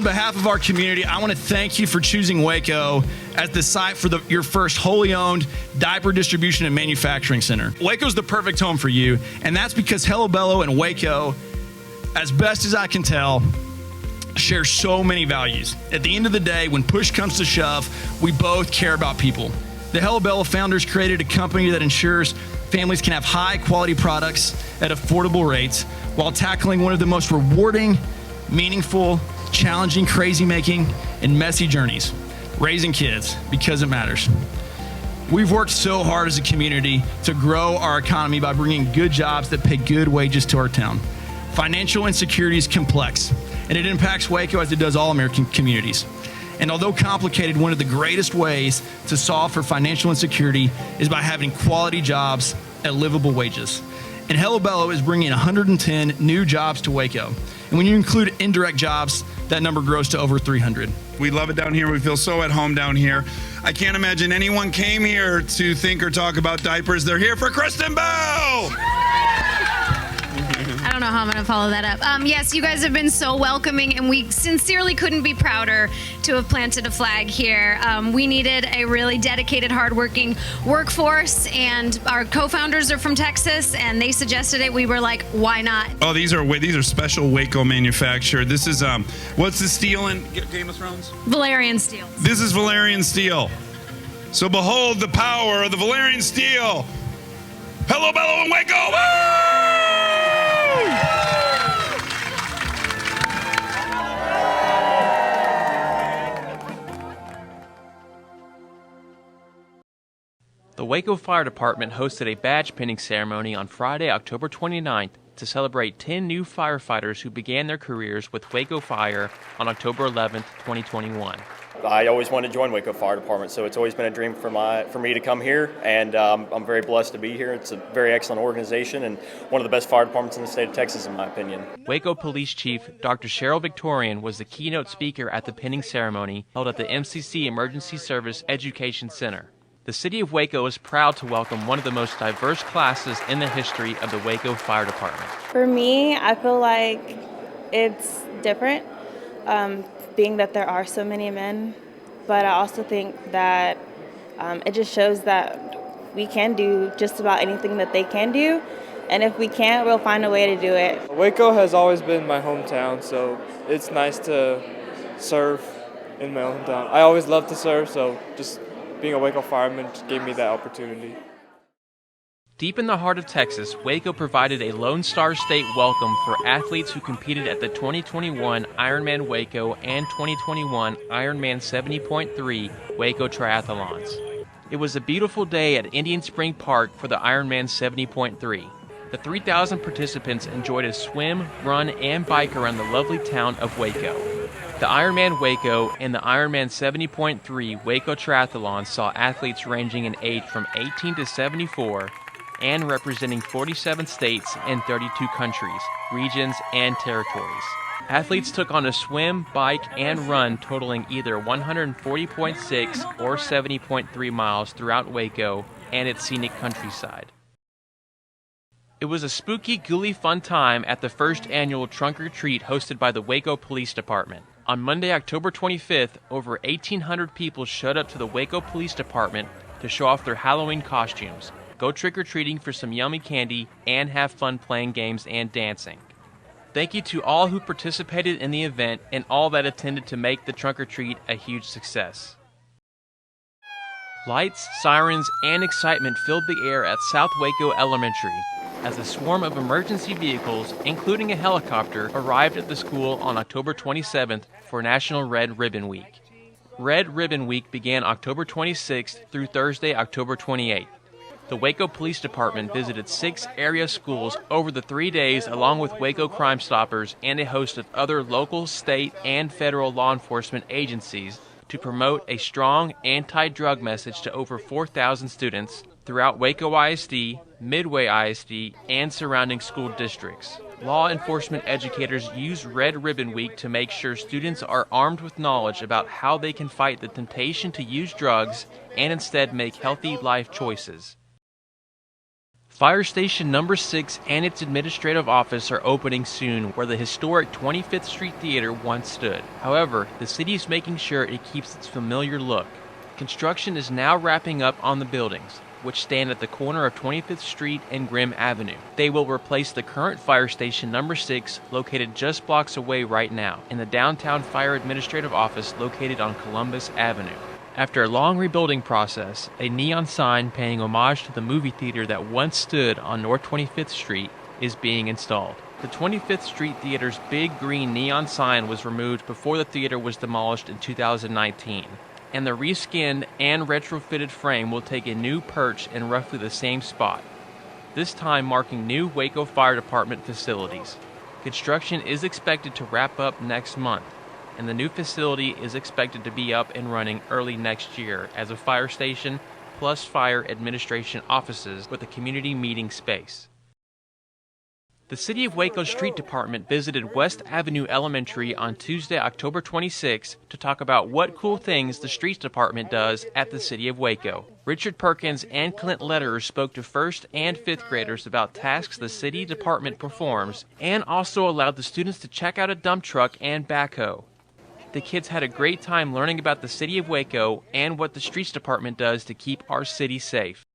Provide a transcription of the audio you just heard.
On behalf of our community, I want to thank you for choosing Waco as the site for your first wholly owned diaper distribution and manufacturing center. Waco's the perfect home for you, and that's because Hello Bello and Waco, as best as I can tell, share so many values. At the end of the day, when push comes to shove, we both care about people. The Hello Bello founders created a company that ensures families can have high quality products at affordable rates while tackling one of the most rewarding, meaningful, challenging, crazy-making, and messy journeys, raising kids, because it matters. We've worked so hard as a community to grow our economy by bringing good jobs that pay good wages to our town. Financial insecurity is complex, and it impacts Waco as it does all American communities. And although complicated, one of the greatest ways to solve for financial insecurity is by having quality jobs at livable wages. And Hello Bello is bringing 110 new jobs to Waco. And when you include indirect jobs, that number grows to over 300. We love it down here. We feel so at home down here. I can't imagine anyone came here to think or talk about diapers. They're here for Kristen Bell! I don't know how I'm going to follow that up. Yes, you guys have been so welcoming, and we sincerely couldn't be prouder to have planted a flag here. We needed a really dedicated, hardworking workforce, and our co-founders are from Texas, and they suggested it. We were like, why not? Oh, these are special Waco manufactured. This is, what's the steel in Game of Thrones? Valerian steel. This is Valerian steel. So behold the power of the Valerian steel. Hello, Bello, and Waco! Woo! The Waco Fire Department hosted a badge pinning ceremony on Friday, October 29th to celebrate 10 new firefighters who began their careers with Waco Fire on October 11th, 2021. I always wanted to join Waco Fire Department, so it's always been a dream for me to come here, and I'm very blessed to be here. It's a very excellent organization and one of the best fire departments in the state of Texas, in my opinion. Waco Police Chief Dr. Cheryl Victorian was the keynote speaker at the pinning ceremony held at the MCC Emergency Service Education Center. The city of Waco is proud to welcome one of the most diverse classes in the history of the Waco Fire Department. For me, I feel like it's different, being that there are so many men, but I also think that it just shows that we can do just about anything that they can do, and if we can't, we'll find a way to do it. Waco has always been my hometown, so it's nice to serve in my hometown. I always love to serve, so just being a Waco fireman just gave me that opportunity. Deep in the heart of Texas, Waco provided a Lone Star State welcome for athletes who competed at the 2021 Ironman Waco and 2021 Ironman 70.3 Waco Triathlons. It was a beautiful day at Indian Spring Park for the Ironman 70.3. The 3,000 participants enjoyed a swim, run, and bike around the lovely town of Waco. The Ironman Waco and the Ironman 70.3 Waco Triathlon saw athletes ranging in age from 18 to 74 and representing 47 states and 32 countries, regions, and territories. Athletes took on a swim, bike, and run totaling either 140.6 or 70.3 miles throughout Waco and its scenic countryside. It was a spooky, ghouly fun time at the first annual Trunk or Treat hosted by the Waco Police Department. On Monday, October 25th, over 1,800 people showed up to the Waco Police Department to show off their Halloween costumes, go trick-or-treating for some yummy candy, and have fun playing games and dancing. Thank you to all who participated in the event and all that attended to make the Trunk or Treat a huge success. Lights, sirens, and excitement filled the air at South Waco Elementary as a swarm of emergency vehicles, including a helicopter, arrived at the school on October 27th for National Red Ribbon Week. Red Ribbon Week began October 26th through Thursday, October 28th. The Waco Police Department visited 6 area schools over the 3 days along with Waco Crime Stoppers and a host of other local, state, and federal law enforcement agencies to promote a strong anti-drug message to over 4,000 students throughout Waco ISD, Midway ISD, and surrounding school districts. Law enforcement educators use Red Ribbon Week to make sure students are armed with knowledge about how they can fight the temptation to use drugs and instead make healthy life choices. Fire Station Number 6 and its administrative office are opening soon, where the historic 25th Street Theater once stood. However, the city is making sure it keeps its familiar look. Construction is now wrapping up on the buildings, which stand at the corner of 25th Street and Grimm Avenue. They will replace the current Fire Station Number 6, located just blocks away right now, in the downtown Fire Administrative Office located on Columbus Avenue. After a long rebuilding process, a neon sign paying homage to the movie theater that once stood on North 25th Street is being installed. The 25th Street Theater's big green neon sign was removed before the theater was demolished in 2019, and the reskinned and retrofitted frame will take a new perch in roughly the same spot, this time marking new Waco Fire Department facilities. Construction is expected to wrap up next month, and the new facility is expected to be up and running early next year as a fire station plus fire administration offices with a community meeting space. The City of Waco Street Department visited West Avenue Elementary on Tuesday, October 26 to talk about what cool things the Streets Department does at the City of Waco. Richard Perkins and Clint Lederer spoke to 1st and 5th graders about tasks the City Department performs and also allowed the students to check out a dump truck and backhoe. The kids had a great time learning about the City of Waco and what the Streets Department does to keep our city safe.